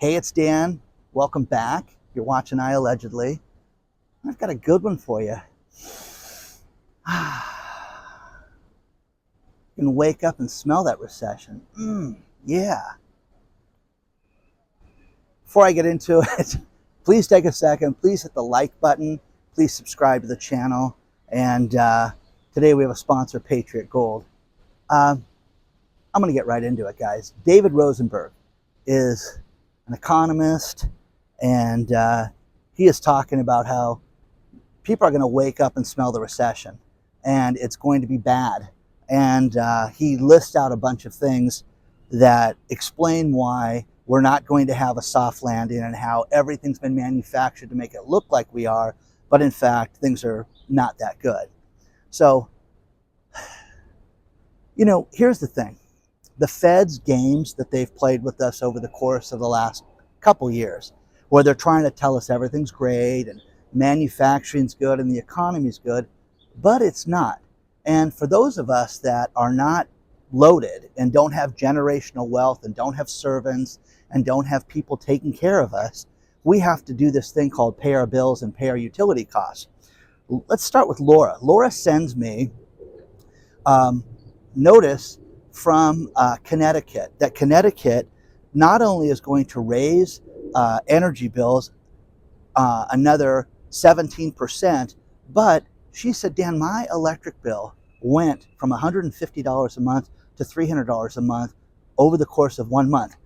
Hey, it's Dan. Welcome back. You're watching iAllegedly. I've got a good one for you. You can wake up and smell that recession. Yeah. Before I get into it, please take a second. Please hit the like button. Please subscribe to the channel. And today we have a sponsor, Patriot Gold. I'm going to get right into it, guys. David Rosenberg is an economist, and he is talking about how people are going to wake up and smell the recession, and it's going to be bad. And he lists out a bunch of things that explain why we're not going to have a soft landing and how everything's been manufactured to make it look like we are, but in fact, things are not that good. So, here's the thing. The Fed's games that they've played with us over the course of the last couple years, where they're trying to tell us everything's great and manufacturing's good and the economy's good, but it's not. And for those of us that are not loaded and don't have generational wealth and don't have servants and don't have people taking care of us, we have to do this thing called pay our bills and pay our utility costs. Let's start with Laura. Laura sends me notice from Connecticut that Connecticut not only is going to raise energy bills another 17%, but she said, Dan, my electric bill went from $150 a month to $300 a month over the course of 1 month.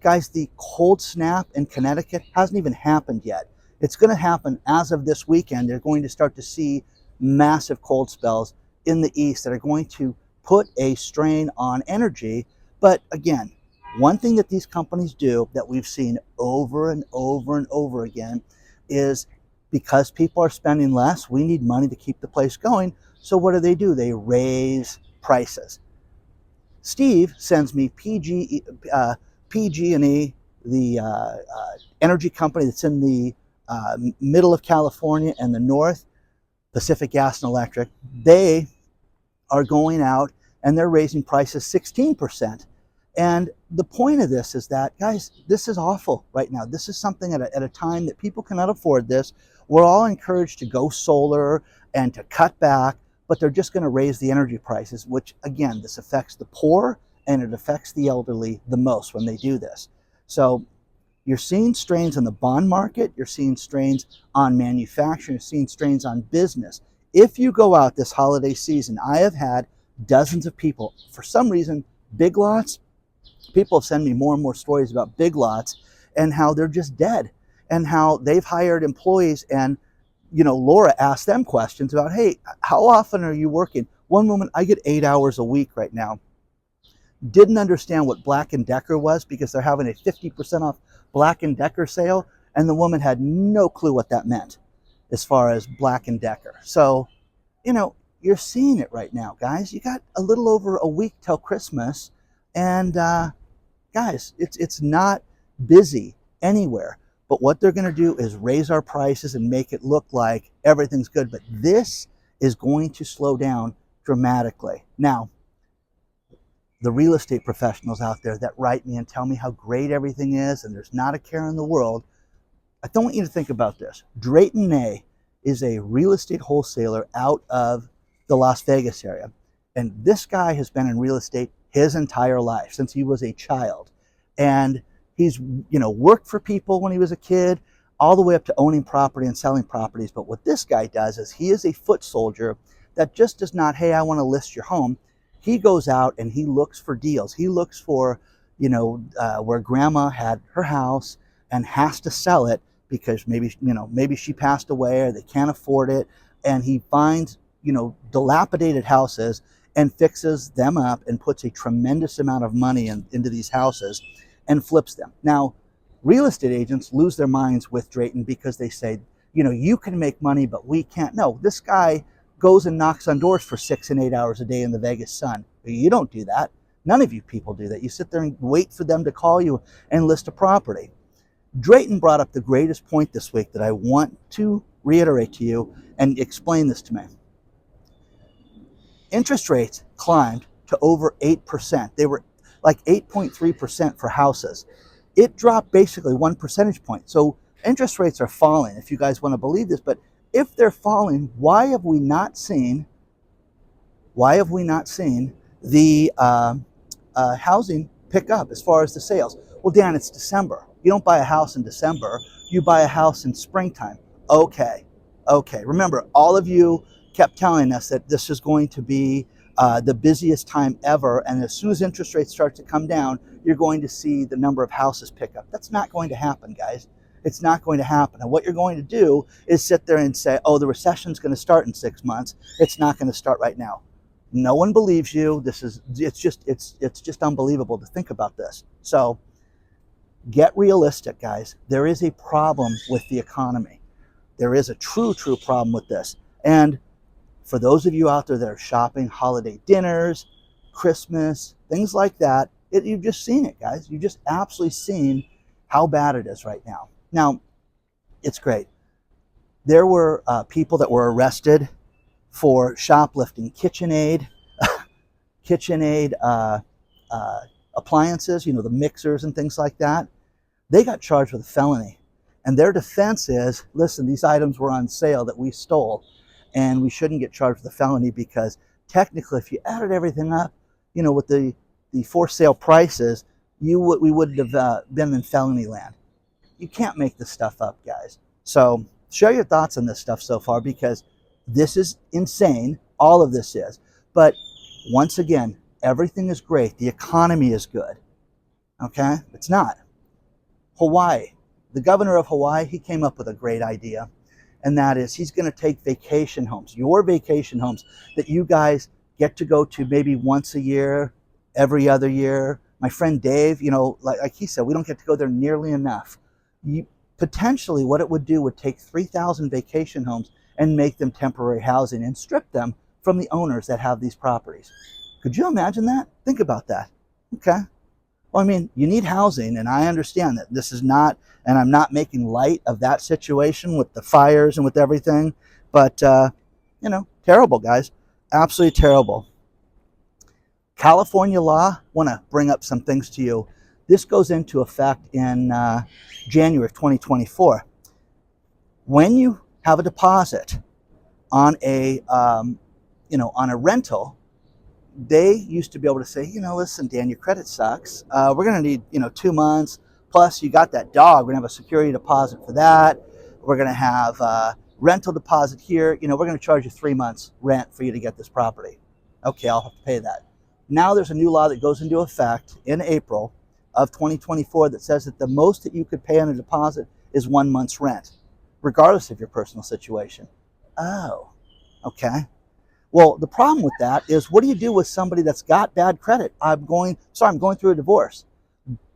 Guys, the cold snap in Connecticut hasn't even happened yet. It's going to happen as of this weekend. They're going to start to see massive cold spells in the east that are going to put a strain on energy. But again, one thing that these companies do that we've seen over and over and over again is, because people are spending less, we need money to keep the place going. So what do? They raise prices. Steve sends me PG&E, the energy company that's in the middle of California and the north, Pacific Gas and Electric. They are going out and they're raising prices 16%. And the point of this is that, guys, this is awful right now. This is something at a time that people cannot afford this. We're all encouraged to go solar and to cut back, but they're just going to raise the energy prices, which, again, this affects the poor and it affects the elderly the most when they do this. So you're seeing strains on the bond market. You're seeing strains on manufacturing. You're seeing strains on business. If you go out this holiday season, I have had dozens of people, for some reason, Big Lots, people have sent me more and more stories about Big Lots and how they're just dead and how they've hired employees. And, Laura asked them questions about, hey, how often are you working? One woman, I get 8 hours a week right now. Didn't understand what Black & Decker was because they're having a 50% off Black & Decker sale. And the woman had no clue what that meant as far as Black & Decker. So, you're seeing it right now, guys. You got a little over a week till Christmas. And guys, it's not busy anywhere. But what they're going to do is raise our prices and make it look like everything's good. But this is going to slow down dramatically. Now, the real estate professionals out there that write me and tell me how great everything is and there's not a care in the world, I don't want you to think about this. Drayton Nay is a real estate wholesaler out of the Las Vegas area. And this guy has been in real estate his entire life, since he was a child. And he's, worked for people when he was a kid, all the way up to owning property and selling properties. But what this guy does is he is a foot soldier that just does not, hey, I want to list your home. He goes out and he looks for deals. He looks for, where grandma had her house and has to sell it because maybe she passed away or they can't afford it. And he finds, dilapidated houses and fixes them up and puts a tremendous amount of money into these houses and flips them. Now, real estate agents lose their minds with Drayton because they say, you can make money, but we can't. No, this guy goes and knocks on doors for 6 and 8 hours a day in the Vegas sun. You don't do that. None of you people do that. You sit there and wait for them to call you and list a property. Drayton brought up the greatest point this week that I want to reiterate to you and explain this to me. Interest rates climbed to over 8%. They were like 8.3% for houses. it dropped basically 1 percentage point. So interest rates are falling, if you guys want to believe this. But if they're falling, why have we not seen the housing pick up as far as the sales? Well, Dan, it's December. You don't buy a house in December. You buy a house in springtime. Okay. Remember, all of you kept telling us that this is going to be the busiest time ever, and as soon as interest rates start to come down, you're going to see the number of houses pick up. That's not going to happen, guys. It's not going to happen. And what you're going to do is sit there and say, oh, the recession's going to start in 6 months. It's not going to start right now. No one believes you. It's just unbelievable to think about this. So get realistic, guys. There is a problem with the economy. There is a true problem with this. And for those of you out there that are shopping holiday dinners, Christmas, things like that, you've just seen it, guys. You've just absolutely seen how bad it is right now. Now, it's great. There were people that were arrested for shoplifting KitchenAid appliances, the mixers and things like that. They got charged with a felony. And their defense is, listen, these items were on sale that we stole, and we shouldn't get charged with a felony because technically if you added everything up, with the for sale prices, we wouldn't have been in felony land. You can't make this stuff up, guys. So share your thoughts on this stuff so far, because this is insane. All of this is. But once again, everything is great. The economy is good. Okay? It's not. Hawaii. The governor of Hawaii, he came up with a great idea. And that is, he's going to take vacation homes, your vacation homes that you guys get to go to maybe once a year, every other year. My friend Dave, like he said, we don't get to go there nearly enough. Potentially what it would do would take 3,000 vacation homes and make them temporary housing and strip them from the owners that have these properties. Could you imagine that? Think about that. Okay. Well, I mean, you need housing, and I understand that this is not, and I'm not making light of that situation with the fires and with everything, but, terrible, guys. Absolutely terrible. California law, want to bring up some things to you. This goes into effect in January of 2024. When you have a deposit on a rental, they used to be able to say, listen, Dan, your credit sucks. We're going to need, 2 months. Plus, you got that dog. We're going to have a security deposit for that. We're going to have a rental deposit here. We're going to charge you 3 months rent for you to get this property. Okay, I'll have to pay that. Now there's a new law that goes into effect in April of 2024 that says that the most that you could pay on a deposit is 1 month's rent, regardless of your personal situation. Oh, okay. Well, the problem with that is, what do you do with somebody that's got bad credit? I'm going through a divorce.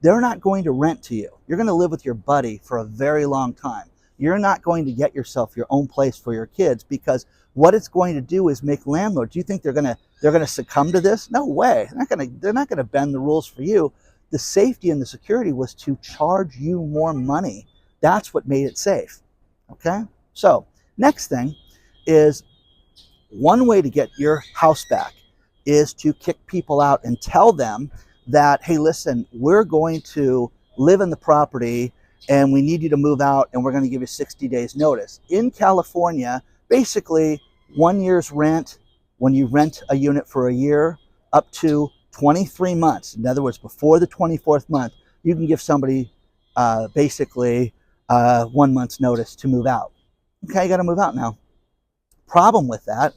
They're not going to rent to you. You're going to live with your buddy for a very long time. You're not going to get yourself your own place for your kids, because what it's going to do is make landlords. Do you think they're going to succumb to this? No way. They're not going to bend the rules for you. The safety and the security was to charge you more money. That's what made it safe. Okay? So, next thing is, one way to get your house back is to kick people out and tell them that, hey, listen, we're going to live in the property and we need you to move out, and we're going to give you 60 days notice. In California, basically 1 year's rent, when you rent a unit for a year, up to 23 months. In other words, before the 24th month, you can give somebody basically 1 month's notice to move out. Okay, you got to move out now. Problem with that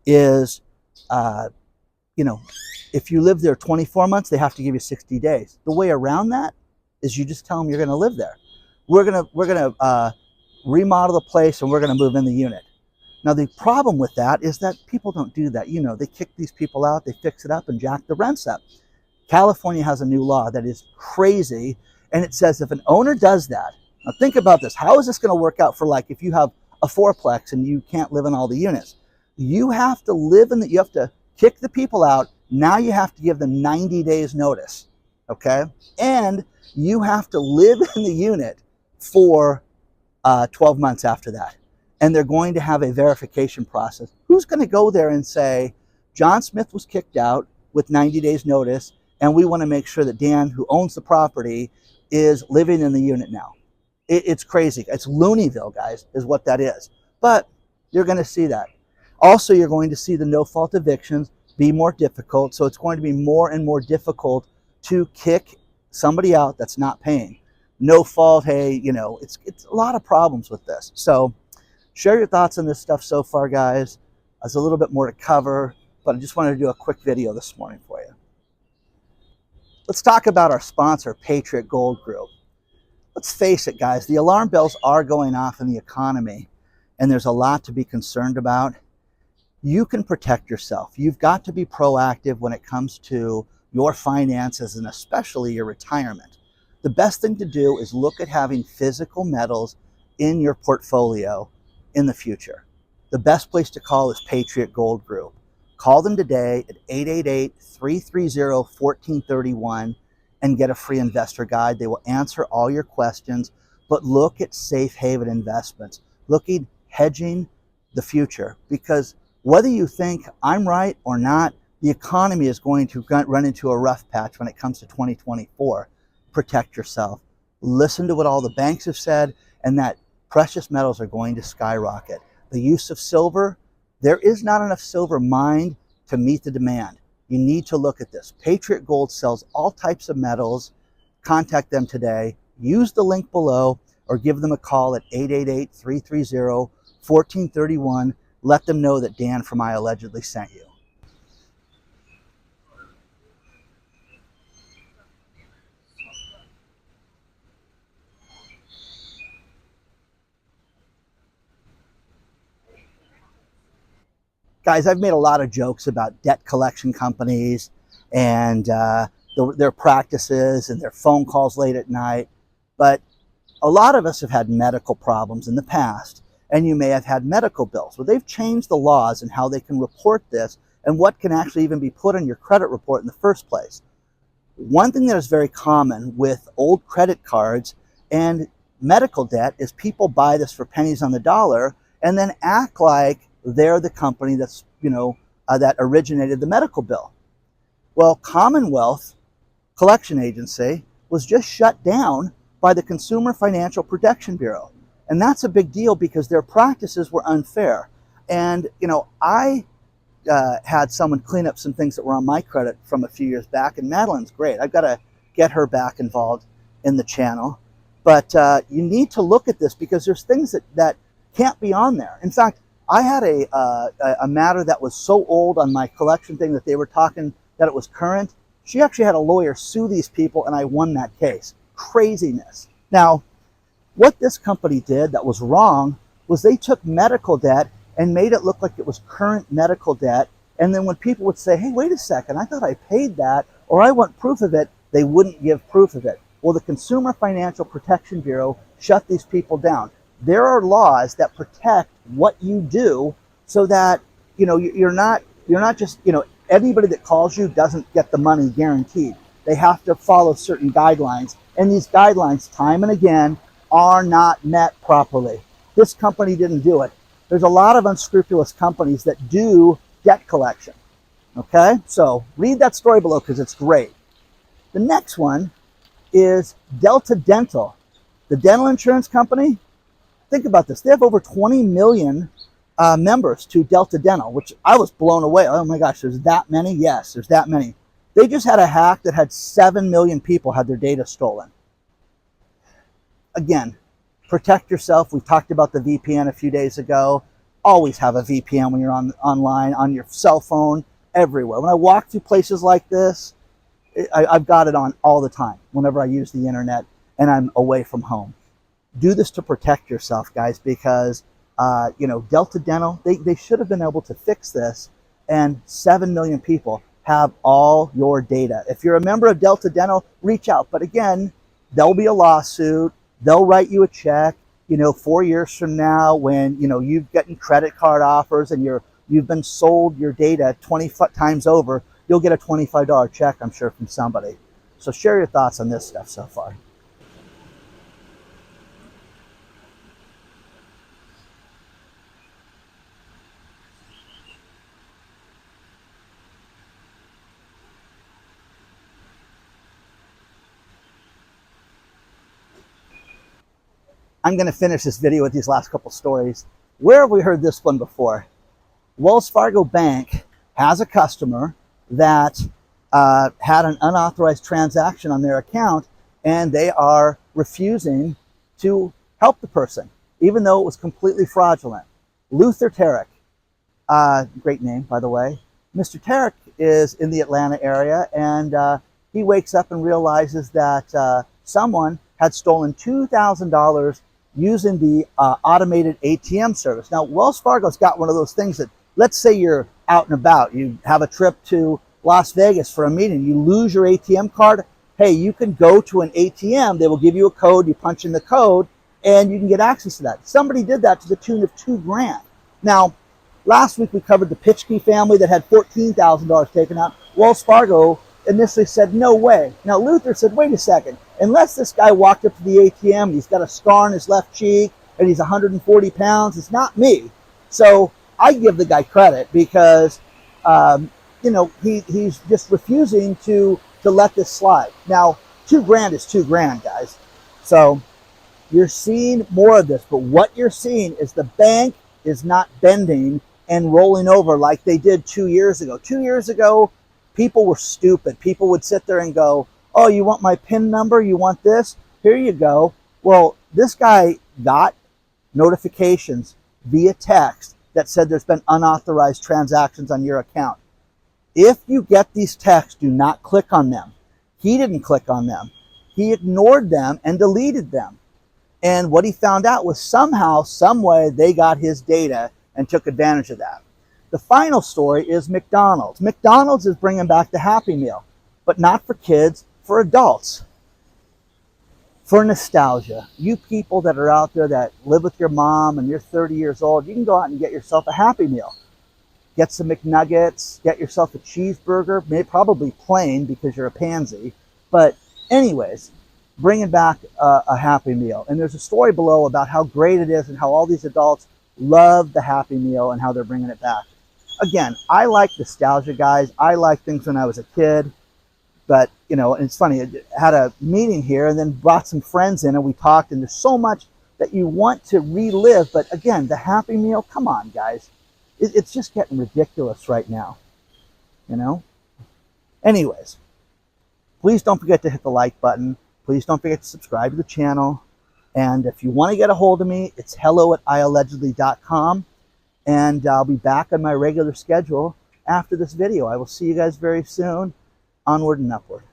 is, if you live there 24 months, they have to give you 60 days. The way around that is you just tell them you're going to live there. We're gonna remodel the place, and we're going to move in the unit. Now, the problem with that is that people don't do that. They kick these people out, they fix it up and jack the rents up. California has a new law that is crazy, and it says if an owner does that, now think about this. How is this going to work out for, like, if you have a fourplex and you can't live in all the units? You have to kick the people out. Now you have to give them 90 days notice, okay? And you have to live in the unit for 12 months after that. And they're going to have a verification process. Who's going to go there and say, John Smith was kicked out with 90 days notice, and we want to make sure that Dan, who owns the property, is living in the unit now. It's crazy. It's Looneyville, guys, is what that is. But you're going to see that. Also, you're going to see the no-fault evictions be more difficult. So it's going to be more and more difficult to kick somebody out that's not paying. No fault, hey, you know, it's a lot of problems with this. So share your thoughts on this stuff so far, guys. There's a little bit more to cover, but I just wanted to do a quick video this morning for you. Let's talk about our sponsor, Patriot Gold Group. Let's face it, guys, the alarm bells are going off in the economy, and there's a lot to be concerned about. You can protect yourself. You've got to be proactive when it comes to your finances and especially your retirement. The best thing to do is look at having physical metals in your portfolio in the future. The best place to call is Patriot Gold Group. Call them today at 888-330-1431 and get a free investor guide. They will answer all your questions, but look at safe haven investments. Look at hedging the future, because whether you think I'm right or not, the economy is going to run into a rough patch when it comes to 2024. Protect yourself. Listen to what all the banks have said, and that precious metals are going to skyrocket. The use of silver, there is not enough silver mined to meet the demand. You need to look at this. Patriot Gold sells all types of metals. Contact them today. Use the link below or give them a call at 888-330-1431. Let them know that Dan from iAllegedly sent you. Guys, I've made a lot of jokes about debt collection companies and their practices and their phone calls late at night. But a lot of us have had medical problems in the past, and you may have had medical bills. Well, they've changed the laws and how they can report this and what can actually even be put on your credit report in the first place. One thing that is very common with old credit cards and medical debt is people buy this for pennies on the dollar and then act like they're the company that's, that originated the medical bill. Well, Commonwealth Collection Agency was just shut down by the Consumer Financial Protection Bureau. And that's a big deal because their practices were unfair. And, I had someone clean up some things that were on my credit from a few years back, and Madeline's great. I've got to get her back involved in the channel. But you need to look at this because there's things that can't be on there. In fact, I had a matter that was so old on my collection thing that they were talking that it was current. She actually had a lawyer sue these people, and I won that case. Craziness. Now, what this company did that was wrong was they took medical debt and made it look like it was current medical debt. And then when people would say, hey, wait a second, I thought I paid that, or I want proof of it, they wouldn't give proof of it. Well, the Consumer Financial Protection Bureau shut these people down. There are laws that protect what you do so that, you're not just, anybody that calls you doesn't get the money guaranteed. They have to follow certain guidelines. And these guidelines, time and again, are not met properly. This company didn't do it. There's a lot of unscrupulous companies that do debt collection. Okay? So read that story below because it's great. The next one is Delta Dental. The dental insurance company, think about this. They have over 20 million members to Delta Dental, which I was blown away. Oh my gosh, there's that many? Yes, there's that many. They just had a hack that had 7 million people had their data stolen. Again, protect yourself. We talked about the VPN a few days ago. Always have a VPN when you're online, on your cell phone, everywhere. When I walk through places like this, I've got it on all the time whenever I use the internet and I'm away from home. Do this to protect yourself, guys, because Delta Dental, they should have been able to fix this, and 7 million people have all your data. If you're a member of Delta Dental, reach out. But again, there'll be a lawsuit. They'll write you a check, 4 years from now when, you've gotten credit card offers and you've been sold your data 20 times over, you'll get a $25 check, I'm sure, from somebody. So share your thoughts on this stuff so far. I'm going to finish this video with these last couple stories. Where have we heard this one before? Wells Fargo Bank has a customer that had an unauthorized transaction on their account, and they are refusing to help the person, even though it was completely fraudulent. Luther Tarek, great name, by the way. Mr. Tarek is in the Atlanta area, and he wakes up and realizes that someone had stolen $2,000 using the automated ATM service. Now, Wells Fargo's got one of those things that, let's say you're out and about, you have a trip to Las Vegas for a meeting, you lose your ATM card. Hey, you can go to an ATM, they will give you a code, you punch in the code, and you can get access to that. Somebody did that to the tune of $2 grand. Now, last week we covered the Pitchkey family that had $14,000 taken out. Wells Fargo initially said, no way. Now, Luther said, wait a second, unless this guy walked up to the ATM and he's got a scar on his left cheek and he's 140 pounds, it's not me. So I give the guy credit because, you know, he's just refusing to let this slide. Now, $2 grand is $2 grand, guys. So you're seeing more of this, but what you're seeing is the bank is not bending and rolling over like they did 2 years ago. 2 years ago, people were stupid. People would sit there and go, oh, you want my PIN number? You want this? Here you go. Well, this guy got notifications via text that said there's been unauthorized transactions on your account. If you get these texts, do not click on them. He didn't click on them. He ignored them and deleted them. And what he found out was somehow, some way, they got his data and took advantage of that. The final story is McDonald's. McDonald's is bringing back the Happy Meal, but not for kids, for adults. For nostalgia. You people that are out there that live with your mom and you're 30 years old, you can go out and get yourself a Happy Meal. Get some McNuggets, get yourself a cheeseburger, maybe probably plain because you're a pansy. But anyways, bringing back a Happy Meal. And there's a story below about how great it is and how all these adults love the Happy Meal and how they're bringing it back. Again, I like nostalgia, guys. I like things when I was a kid. But, you know, and it's funny, I had a meeting here and then brought some friends in and we talked, and there's so much that you want to relive. But again, the Happy Meal, come on, guys. It's just getting ridiculous right now, you know? Anyways, please don't forget to hit the like button. Please don't forget to subscribe to the channel. And if you want to get a hold of me, it's hello@iallegedly.com. And I'll be back on my regular schedule after this video. I will see you guys very soon. Onward and upward.